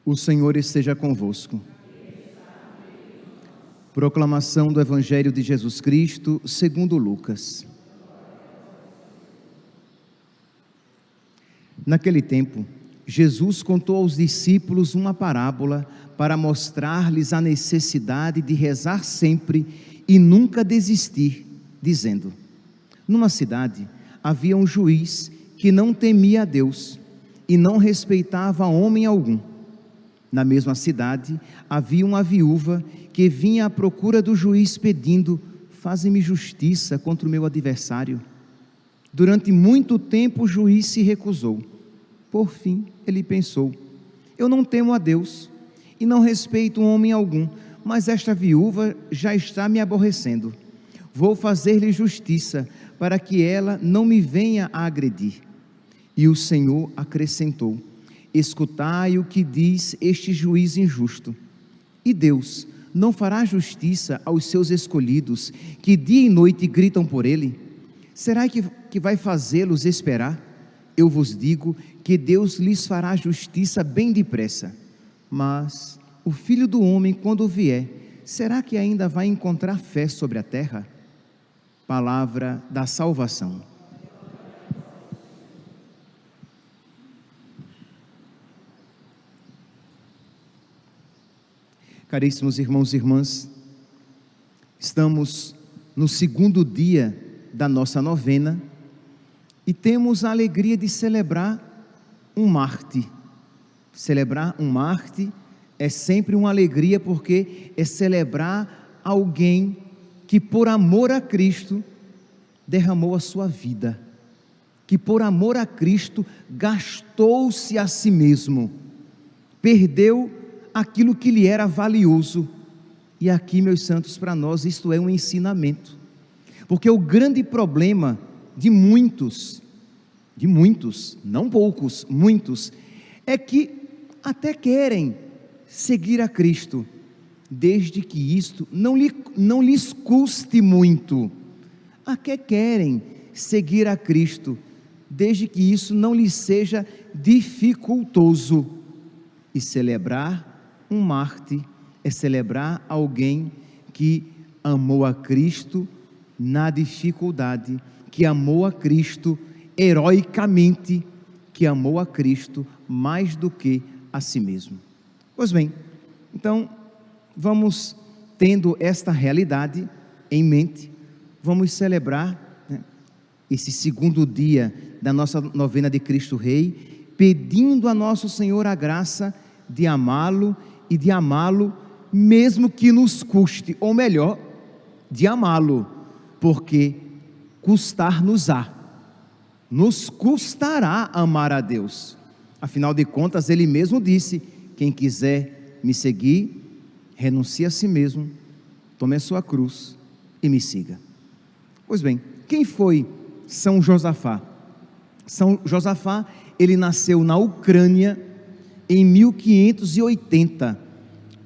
O Senhor esteja convosco. Proclamação do Evangelho de Jesus Cristo, segundo Lucas. Naquele tempo, Jesus contou aos discípulos uma parábola para mostrar-lhes a necessidade de rezar sempre e nunca desistir, dizendo: numa cidade havia um juiz que não temia a Deus e não respeitava homem algum. Na mesma cidade havia uma viúva que vinha à procura do juiz pedindo: faze-me justiça contra o meu adversário. Durante muito tempo o juiz se recusou. Por fim ele pensou: eu não temo a Deus e não respeito homem algum, mas esta viúva já está me aborrecendo. Vou fazer-lhe justiça para que ela não me venha a agredir. E o Senhor acrescentou: escutai o que diz este juiz injusto. E Deus não fará justiça aos seus escolhidos, que dia e noite gritam por ele? Será que vai fazê-los esperar? Eu vos digo que Deus lhes fará justiça bem depressa. Mas o Filho do Homem, quando vier, será que ainda vai encontrar fé sobre a terra? Palavra da salvação. Caríssimos irmãos e irmãs, estamos no segundo dia da nossa novena e temos a alegria de celebrar um mártir. Celebrar um mártir é sempre uma alegria, porque é celebrar alguém que por amor a Cristo derramou a sua vida, que por amor a Cristo gastou-se a si mesmo, perdeu aquilo que lhe era valioso. E aqui, meus santos, para nós isto é um ensinamento, porque o grande problema de muitos, não poucos, muitos, é que até querem seguir a Cristo, desde que isto não lhes custe muito. Até querem seguir a Cristo, desde que isso não lhes seja dificultoso. E celebrar um mártir é celebrar alguém que amou a Cristo na dificuldade, que amou a Cristo heroicamente, que amou a Cristo mais do que a si mesmo. Pois bem, então vamos, tendo esta realidade em mente, vamos celebrar, esse segundo dia da nossa novena de Cristo Rei, pedindo a nosso Senhor a graça de amá-lo e de amá-lo mesmo que nos custe, ou melhor, de amá-lo, porque custar-nos-á, nos custará amar a Deus. Afinal de contas, Ele mesmo disse: quem quiser me seguir, renuncie a si mesmo, tome a sua cruz e me siga. Pois bem, quem foi São Josafá? São Josafá, ele nasceu na Ucrânia em 1580.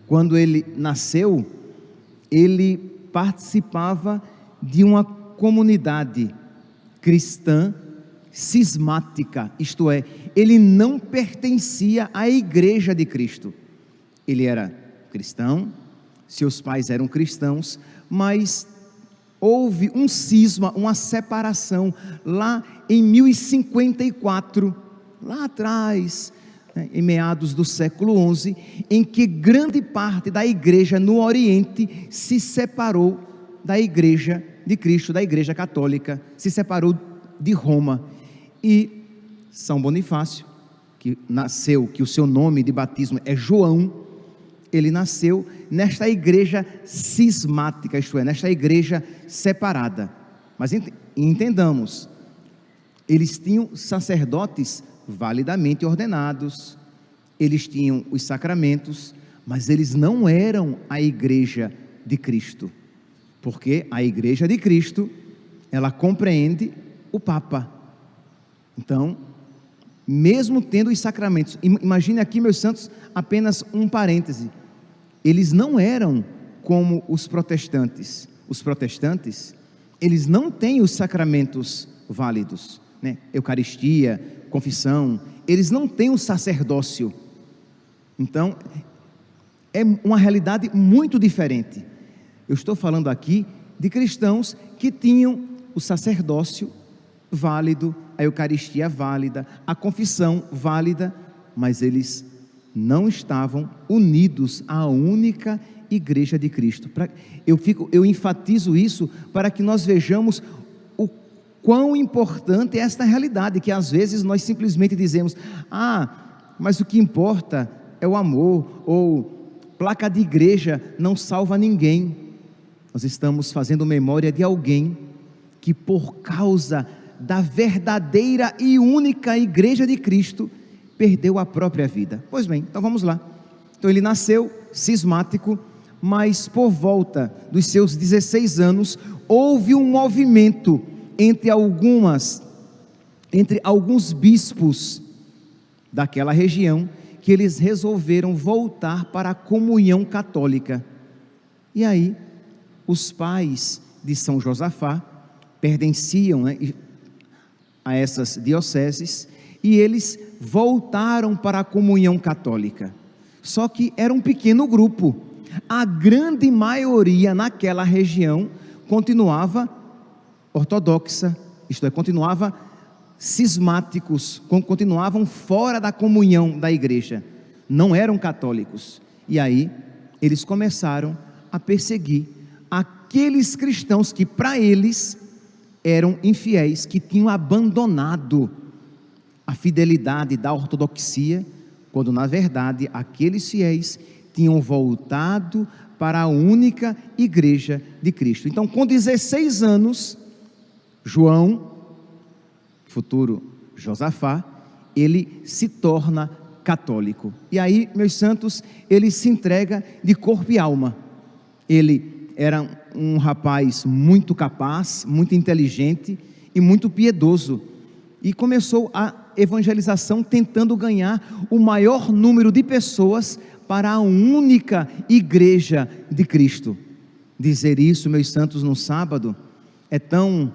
Quando ele nasceu, ele participava de uma comunidade cristã cismática, isto é, ele não pertencia à Igreja de Cristo. Ele era cristão, seus pais eram cristãos, mas houve um cisma, uma separação, lá em 1054, lá atrás, em meados do século XI, em que grande parte da igreja no Oriente se separou da Igreja de Cristo, da Igreja Católica, se separou de Roma. E São Bonifácio, que o seu nome de batismo é João, ele nasceu nesta igreja cismática, isto é, nesta igreja separada. Mas entendamos, eles tinham sacerdotes validamente ordenados, eles tinham os sacramentos, mas eles não eram a Igreja de Cristo, porque a Igreja de Cristo, ela compreende o Papa. Então, mesmo tendo os sacramentos, imagine aqui, meus santos, apenas um parêntese, eles não eram como os protestantes. Os protestantes, eles não têm os sacramentos válidos, né? Eucaristia, confissão, eles não têm o sacerdócio. Então, é uma realidade muito diferente. Eu estou falando aqui de cristãos que tinham o sacerdócio válido, a Eucaristia válida, a confissão válida, mas eles não estavam unidos à única Igreja de Cristo. Eu enfatizo isso para que nós vejamos o quão importante é esta realidade, que às vezes nós simplesmente dizemos: mas o que importa é o amor, ou placa de igreja não salva ninguém. Nós estamos fazendo memória de alguém que, por causa da verdadeira e única Igreja de Cristo, perdeu a própria vida. Pois bem, então vamos lá. Então ele nasceu cismático, mas por volta dos seus 16 anos, houve um movimento entre alguns bispos daquela região, que eles resolveram voltar para a comunhão católica. E aí, os pais de São Josafá pertenciam, né, a essas dioceses, e eles voltaram para a comunhão católica. Só que era um pequeno grupo. A grande maioria naquela região continuava ortodoxa, isto é, continuava cismáticos, continuavam fora da comunhão da igreja, não eram católicos. E aí eles começaram a perseguir aqueles cristãos que para eles eram infiéis, que tinham abandonado a fidelidade da ortodoxia, quando na verdade aqueles fiéis tinham voltado para a única Igreja de Cristo. Então, com 16 anos, João, futuro Josafá, ele se torna católico. E aí, meus santos, ele se entrega de corpo e alma. Ele era um rapaz muito capaz, muito inteligente e muito piedoso, e começou a evangelização tentando ganhar o maior número de pessoas para a única Igreja de Cristo. Dizer isso, meus santos, no sábado é tão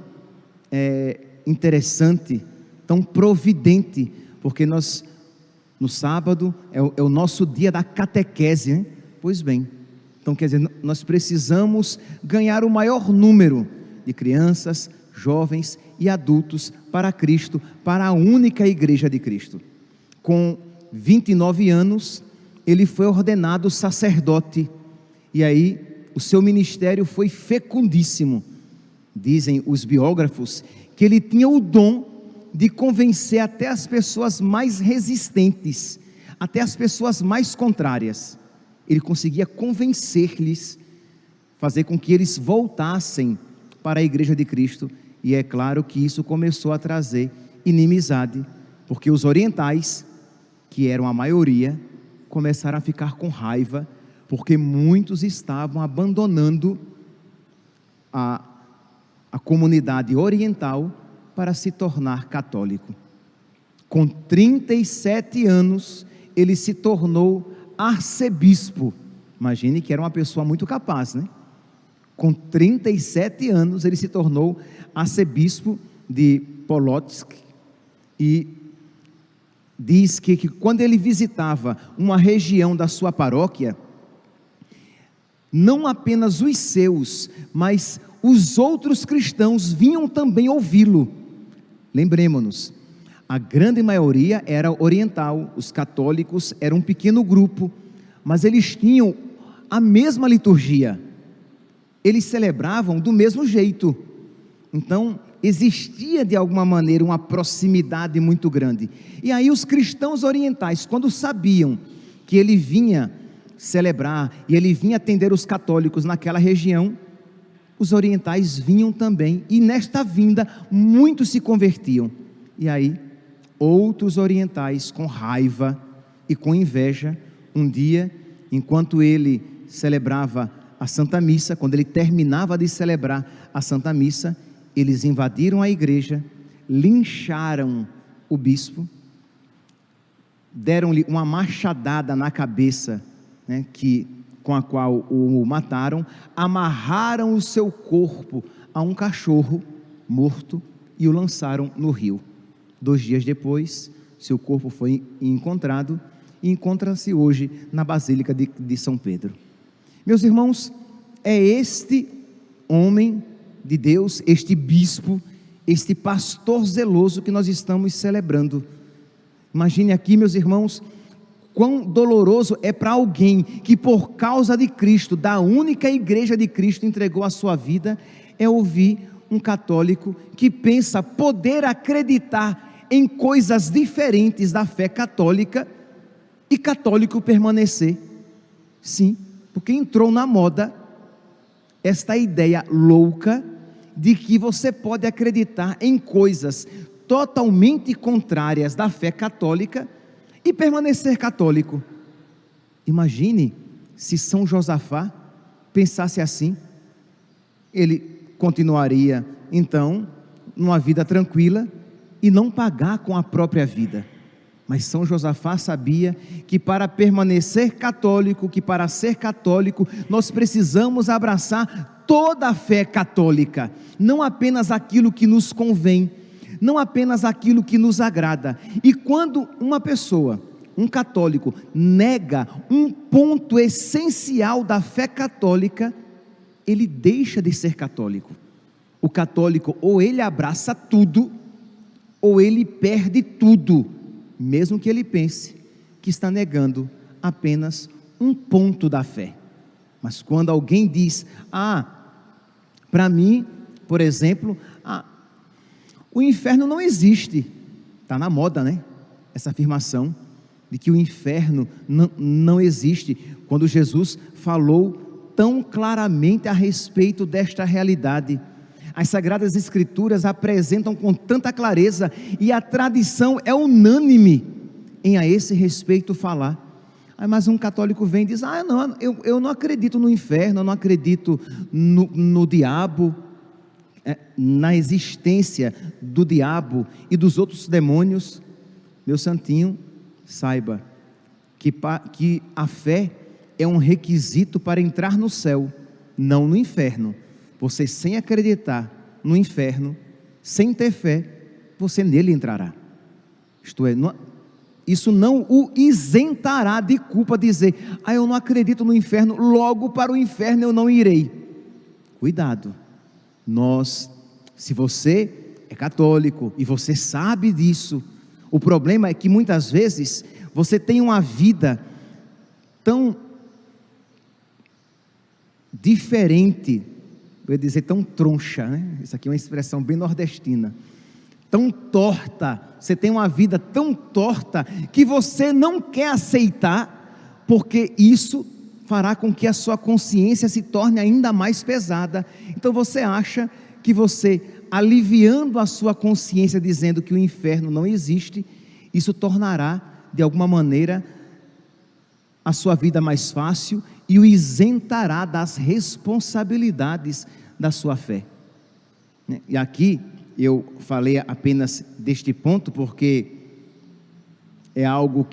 interessante, tão providente, porque nós, no sábado, é o nosso dia da catequese, hein? Pois bem, então quer dizer, nós precisamos ganhar o maior número de crianças, jovens e adultos para Cristo, para a única Igreja de Cristo. Com 29 anos, ele foi ordenado sacerdote, e aí o seu ministério foi fecundíssimo. Dizem os biógrafos que ele tinha o dom de convencer até as pessoas mais resistentes, até as pessoas mais contrárias. Ele conseguia convencer-lhes, fazer com que eles voltassem para a Igreja de Cristo. E é claro que isso começou a trazer inimizade, porque os orientais, que eram a maioria, começaram a ficar com raiva, porque muitos estavam abandonando a comunidade oriental para se tornar católico. Com 37 anos, ele se tornou arcebispo. Imagine que era uma pessoa muito capaz, né? Com 37 anos, ele se tornou arcebispo de Polotsk, e diz que quando ele visitava uma região da sua paróquia, não apenas os seus, mas os outros cristãos vinham também ouvi-lo. Lembremos-nos, a grande maioria era oriental, os católicos eram um pequeno grupo, mas eles tinham a mesma liturgia, eles celebravam do mesmo jeito. Então existia de alguma maneira uma proximidade muito grande. E aí os cristãos orientais, quando sabiam que ele vinha celebrar e ele vinha atender os católicos naquela região, os orientais vinham também, e nesta vinda muitos se convertiam. E aí outros orientais, com raiva e com inveja, um dia, enquanto ele celebrava a Santa Missa, quando ele terminava de celebrar a Santa Missa, eles invadiram a igreja, lincharam o bispo, deram-lhe uma machadada na cabeça, né, com a qual o mataram, amarraram o seu corpo a um cachorro morto e o lançaram no rio. 2 dias depois, seu corpo foi encontrado, e encontra-se hoje na Basílica de São Pedro. Meus irmãos, é este homem de Deus, este bispo, este pastor zeloso que nós estamos celebrando. Imagine aqui, meus irmãos, quão doloroso é para alguém que por causa de Cristo, da única igreja de Cristo, entregou a sua vida, é ouvir um católico que pensa poder acreditar em coisas diferentes da fé católica e católico permanecer. Sim, porque entrou na moda esta ideia louca de que você pode acreditar em coisas totalmente contrárias da fé católica e permanecer católico. Imagine se São Josafá pensasse assim. Ele continuaria então numa vida tranquila e não pagar com a própria vida. Mas São Josafá sabia que para permanecer católico, que para ser católico, nós precisamos abraçar toda a fé católica, não apenas aquilo que nos convém, não apenas aquilo que nos agrada. E quando uma pessoa, um católico, nega um ponto essencial da fé católica, ele deixa de ser católico. O católico, ou ele abraça tudo, ou ele perde tudo, mesmo que ele pense que está negando apenas um ponto da fé. Mas quando alguém diz, para mim, por exemplo, o inferno não existe, está na moda, né? Essa afirmação de que o inferno não existe, quando Jesus falou tão claramente a respeito desta realidade. As Sagradas Escrituras apresentam com tanta clareza, e a tradição é unânime em a esse respeito falar. Mas um católico vem e diz, não, eu não acredito no inferno, eu não acredito no diabo, na existência do diabo e dos outros demônios. Meu santinho, saiba que a fé é um requisito para entrar no céu, não no inferno. Você, sem acreditar no inferno, sem ter fé, você nele entrará. Isto é, isso não o isentará de culpa dizer, eu não acredito no inferno, logo para o inferno eu não irei. Cuidado. Se você é católico e você sabe disso, o problema é que muitas vezes você tem uma vida tão diferente, eu ia dizer tão troncha, né? Isso aqui é uma expressão bem nordestina, tão torta, você tem uma vida tão torta, que você não quer aceitar, porque isso fará com que a sua consciência se torne ainda mais pesada. Então você acha que você, aliviando a sua consciência, dizendo que o inferno não existe, isso tornará, de alguma maneira, a sua vida mais fácil e o isentará das responsabilidades da sua fé. E aqui eu falei apenas deste ponto porque é algo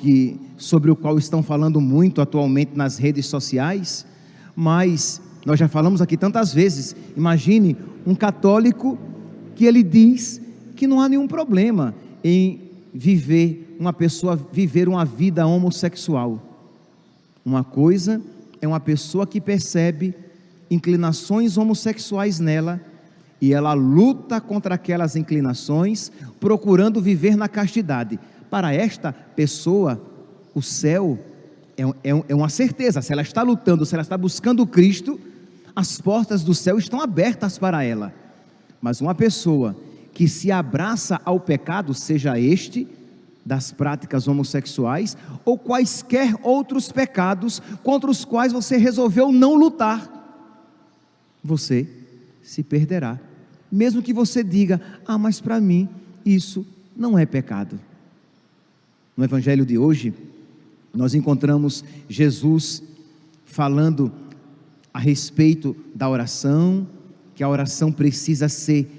sobre o qual estão falando muito atualmente nas redes sociais, mas nós já falamos aqui tantas vezes. Imagine um católico que ele diz que não há nenhum problema em uma pessoa viver uma vida homossexual. Uma coisa é uma pessoa que percebe inclinações homossexuais nela, e ela luta contra aquelas inclinações, procurando viver na castidade. Para esta pessoa, o céu é uma certeza. Se ela está lutando, se ela está buscando Cristo, as portas do céu estão abertas para ela. Mas uma pessoa que se abraça ao pecado, seja este das práticas homossexuais, ou quaisquer outros pecados contra os quais você resolveu não lutar, você se perderá, mesmo que você diga, mas para mim isso não é pecado. No evangelho de hoje, nós encontramos Jesus falando a respeito da oração, que a oração precisa ser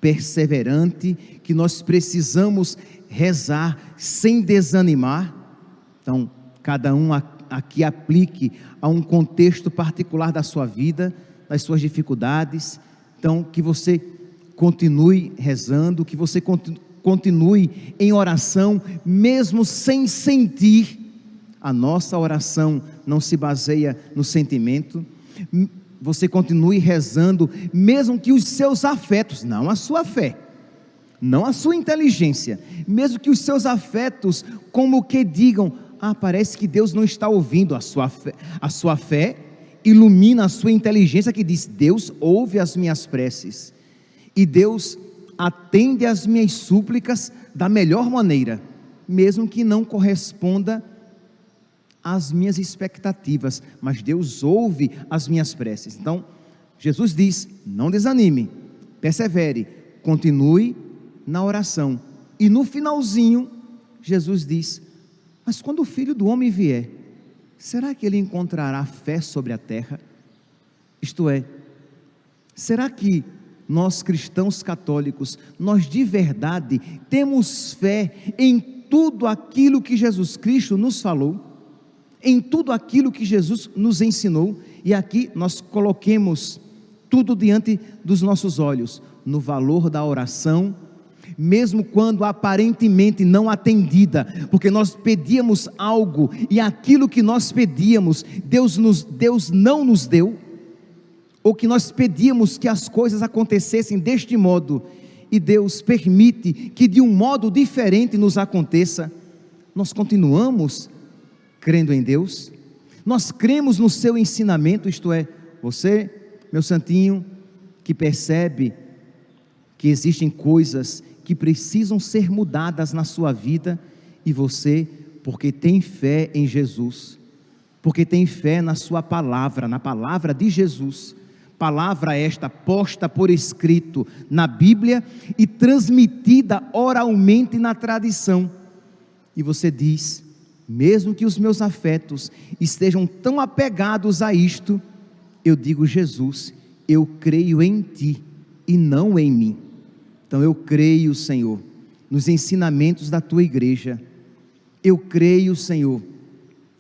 perseverante, que nós precisamos rezar sem desanimar. Então, cada um aqui aplique a um contexto particular da sua vida, das suas dificuldades. Então, que você continue rezando, que você continue em oração, mesmo sem sentir a nossa oração não se baseia no sentimento. Você continue rezando, mesmo que os seus afetos, não a sua fé, não a sua inteligência, mesmo que os seus afetos, como que digam, parece que Deus não está ouvindo. A sua fé ilumina a sua inteligência, que diz: Deus ouve as minhas preces, e Deus atende às minhas súplicas da melhor maneira, mesmo que não corresponda às minhas expectativas, mas Deus ouve as minhas preces. Então, Jesus diz: não desanime, persevere, continue na oração. E no finalzinho, Jesus diz: mas quando o Filho do Homem vier, será que ele encontrará fé sobre a terra? Isto é, será que nós cristãos católicos, nós de verdade temos fé em tudo aquilo que Jesus Cristo nos falou, em tudo aquilo que Jesus nos ensinou? E aqui nós coloquemos tudo diante dos nossos olhos, no valor da oração, mesmo quando aparentemente não atendida, porque nós pedíamos algo, e aquilo que nós pedíamos, Deus não nos deu, ou que nós pedíamos que as coisas acontecessem deste modo, e Deus permite que de um modo diferente nos aconteça. Nós continuamos crendo em Deus, nós cremos no seu ensinamento. Isto é, você, meu santinho, que percebe que existem coisas que precisam ser mudadas na sua vida, e você, porque tem fé em Jesus, porque tem fé na sua palavra, na palavra de Jesus, palavra esta posta por escrito na Bíblia e transmitida oralmente na tradição, e você diz: mesmo que os meus afetos estejam tão apegados a isto, eu digo: Jesus, eu creio em Ti e não em mim. Então eu creio, Senhor, nos ensinamentos da Tua igreja, eu creio, Senhor,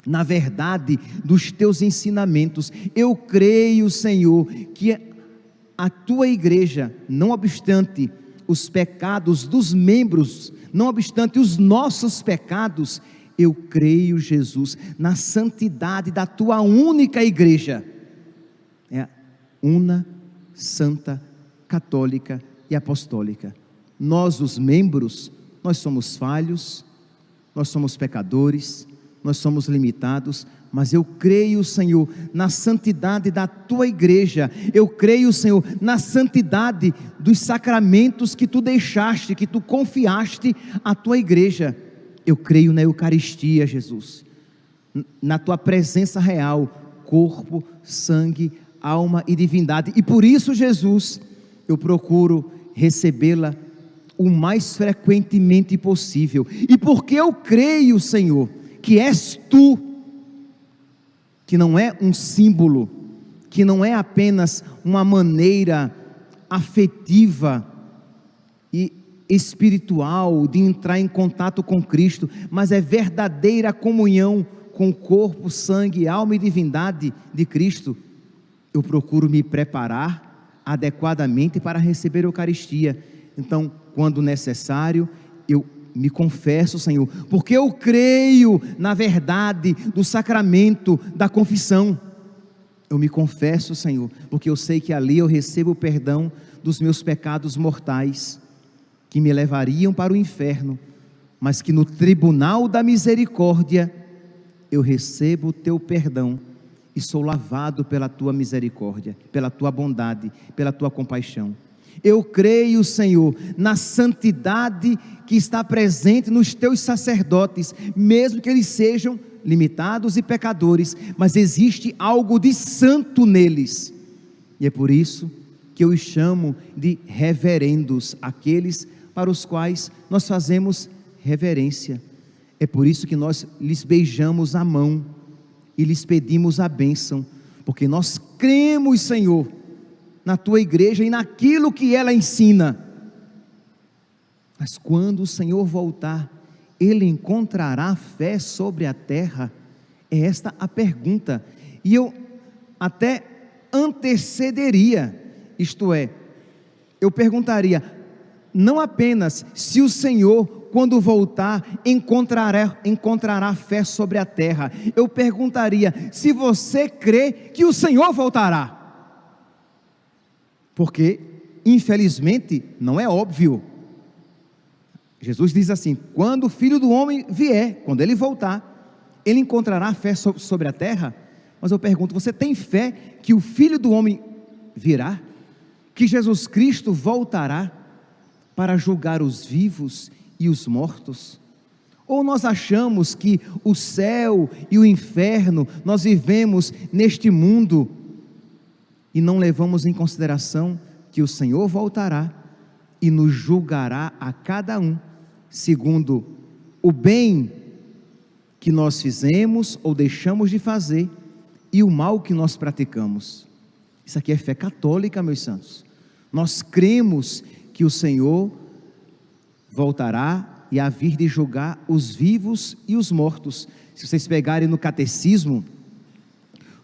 na verdade dos Teus ensinamentos, eu creio, Senhor, que a Tua igreja, não obstante os pecados dos membros, não obstante os nossos pecados, eu creio, Jesus, na santidade da Tua única igreja, una, santa, católica e apostólica. Nós, os membros, nós somos falhos, nós somos pecadores, nós somos limitados, mas eu creio, Senhor, na santidade da Tua igreja, eu creio, Senhor, na santidade dos sacramentos que Tu deixaste, que Tu confiaste à Tua igreja. Eu creio na Eucaristia, Jesus, na Tua presença real, corpo, sangue, alma e divindade, e por isso, Jesus, eu procuro recebê-la o mais frequentemente possível, e porque eu creio, Senhor, que és Tu, que não é um símbolo, que não é apenas uma maneira afetiva e espiritual de entrar em contato com Cristo, mas é verdadeira comunhão com o corpo, sangue, alma e divindade de Cristo. Eu procuro me preparar adequadamente para receber a Eucaristia. Então, quando necessário, eu me confesso, Senhor, porque eu creio na verdade do sacramento da confissão. Eu me confesso, Senhor, porque eu sei que ali eu recebo o perdão dos meus pecados mortais, que me levariam para o inferno, mas que no tribunal da misericórdia eu recebo o Teu perdão e sou lavado pela Tua misericórdia, pela Tua bondade, pela Tua compaixão. Eu creio, Senhor, na santidade que está presente nos Teus sacerdotes, mesmo que eles sejam limitados e pecadores, mas existe algo de santo neles, e é por isso que eu os chamo de reverendos, aqueles para os quais nós fazemos reverência. É por isso que nós lhes beijamos a mão e lhes pedimos a bênção, porque nós cremos, Senhor, na Tua igreja e naquilo que ela ensina. Mas quando o Senhor voltar, Ele encontrará fé sobre a terra? É esta a pergunta, e eu até antecederia, isto é, eu perguntaria, não apenas se o Senhor quando voltar, encontrará fé sobre a terra. Eu perguntaria: se você crê que o Senhor voltará? Porque, infelizmente, não é óbvio. Jesus diz assim: quando o Filho do Homem vier, quando Ele voltar, Ele encontrará fé sobre a terra? Mas eu pergunto: você tem fé que o Filho do Homem virá? Que Jesus Cristo voltará para julgar os vivos e os mortos? Ou nós achamos que o céu e o inferno nós vivemos neste mundo e não levamos em consideração que o Senhor voltará e nos julgará a cada um segundo o bem que nós fizemos ou deixamos de fazer e o mal que nós praticamos? Isso aqui é fé católica, meus santos. Nós cremos que o Senhor voltará e há vir de julgar os vivos e os mortos. Se vocês pegarem no catecismo,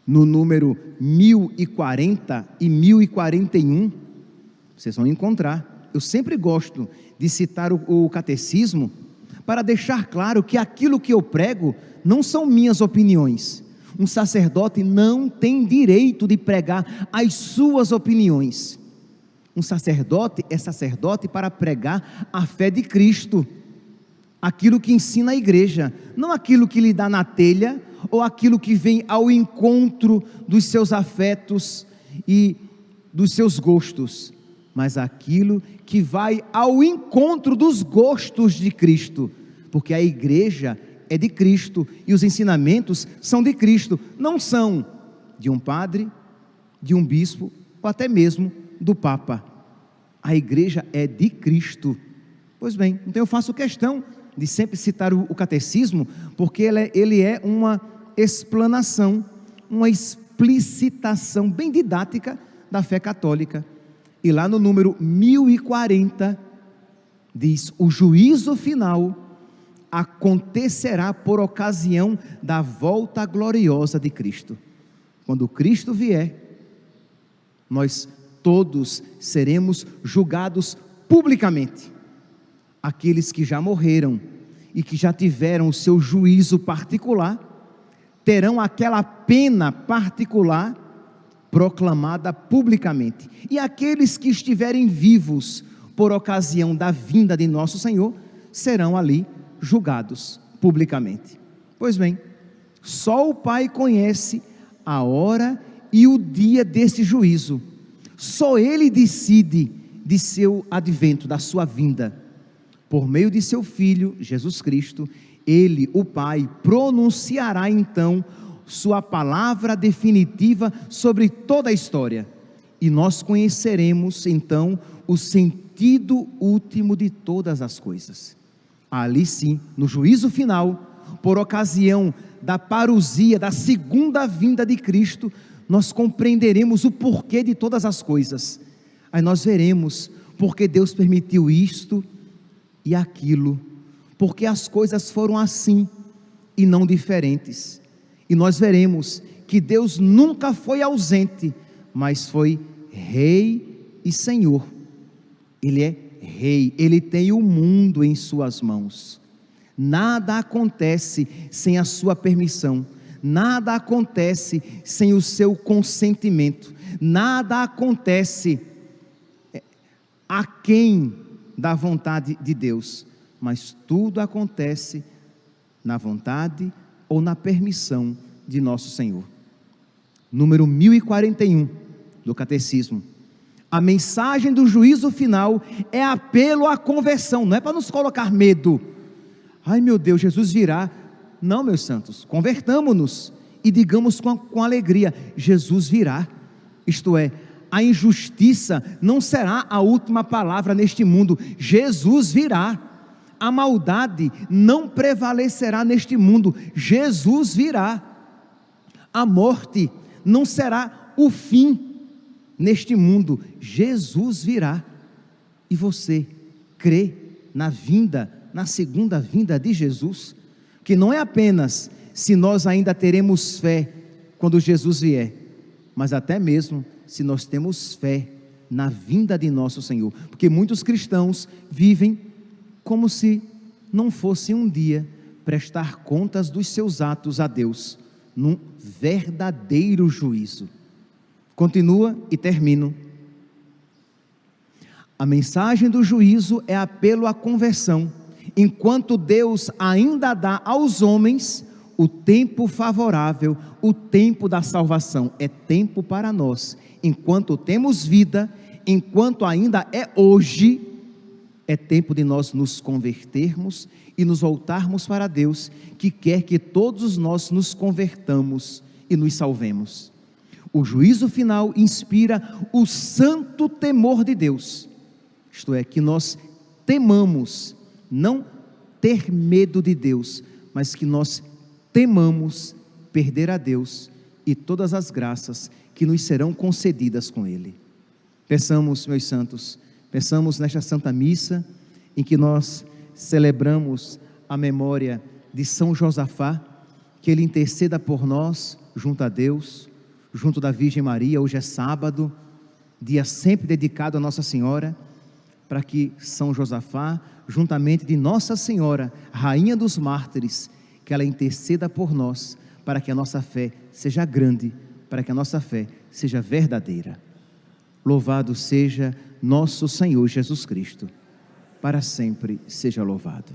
no número 1040 e 1041, vocês vão encontrar. Eu sempre gosto de citar o catecismo para deixar claro que aquilo que eu prego não são minhas opiniões. Um sacerdote não tem direito de pregar as suas opiniões. Um sacerdote é sacerdote para pregar a fé de Cristo, aquilo que ensina a igreja, não aquilo que lhe dá na telha, ou aquilo que vem ao encontro dos seus afetos e dos seus gostos, mas aquilo que vai ao encontro dos gostos de Cristo, porque a igreja é de Cristo e os ensinamentos são de Cristo, não são de um padre, de um bispo ou até mesmo do Papa. A igreja é de Cristo. Pois bem, então eu faço questão de sempre citar o catecismo, porque ele é uma explanação, uma explicitação bem didática da fé católica. E lá no número 1040 diz: o juízo final acontecerá por ocasião da volta gloriosa de Cristo. Quando Cristo vier, nós todos seremos julgados publicamente. Aqueles que já morreram e que já tiveram o seu juízo particular, terão aquela pena particular proclamada publicamente. E aqueles que estiverem vivos por ocasião da vinda de nosso Senhor, serão ali julgados publicamente. Pois bem, só o Pai conhece a hora e o dia desse juízo. Só Ele decide de seu advento, da sua vinda. Por meio de seu Filho, Jesus Cristo, Ele, o Pai, pronunciará então sua palavra definitiva sobre toda a história. E nós conheceremos então o sentido último de todas as coisas. Ali sim, no juízo final, por ocasião da parousia, da segunda vinda de Cristo, nós compreenderemos o porquê de todas as coisas. Aí nós veremos porque Deus permitiu isto e aquilo, porque as coisas foram assim e não diferentes. E nós veremos que Deus nunca foi ausente, mas foi Rei e Senhor. Ele é Rei, Ele tem o mundo em suas mãos. Nada acontece sem a sua permissão, nada acontece sem o seu consentimento, nada acontece aquém da vontade de Deus, mas tudo acontece na vontade ou na permissão de nosso Senhor. Número 1041 do Catecismo. A mensagem do juízo final é apelo à conversão, não é para nos colocar medo. Ai meu Deus, Jesus virá. Não, meus santos, convertamo-nos e digamos com alegria: Jesus virá. Isto é, a injustiça não será a última palavra neste mundo, Jesus virá. A maldade não prevalecerá neste mundo, Jesus virá. A morte não será o fim neste mundo, Jesus virá. E você crê na vinda, na segunda vinda de Jesus? Que não é apenas se nós ainda teremos fé quando Jesus vier, mas até mesmo se nós temos fé na vinda de nosso Senhor, porque muitos cristãos vivem como se não fosse um dia prestar contas dos seus atos a Deus, num verdadeiro juízo. Continua e termino. A mensagem do juízo é apelo à conversão, enquanto Deus ainda dá aos homens o tempo favorável, o tempo da salvação. É tempo para nós, enquanto temos vida, enquanto ainda é hoje, é tempo de nós nos convertermos e nos voltarmos para Deus, que quer que todos nós nos convertamos e nos salvemos. O juízo final inspira o santo temor de Deus, isto é, que nós temamos, não ter medo de Deus, mas que nós temamos perder a Deus e todas as graças que nos serão concedidas com Ele. Peçamos, meus santos, peçamos nesta Santa Missa, em que nós celebramos a memória de São Josafá, que ele interceda por nós, junto a Deus, junto da Virgem Maria. Hoje é sábado, dia sempre dedicado a Nossa Senhora, para que São Josafá, juntamente de Nossa Senhora, Rainha dos Mártires, que ela interceda por nós, para que a nossa fé seja grande, para que a nossa fé seja verdadeira. Louvado seja nosso Senhor Jesus Cristo, para sempre seja louvado.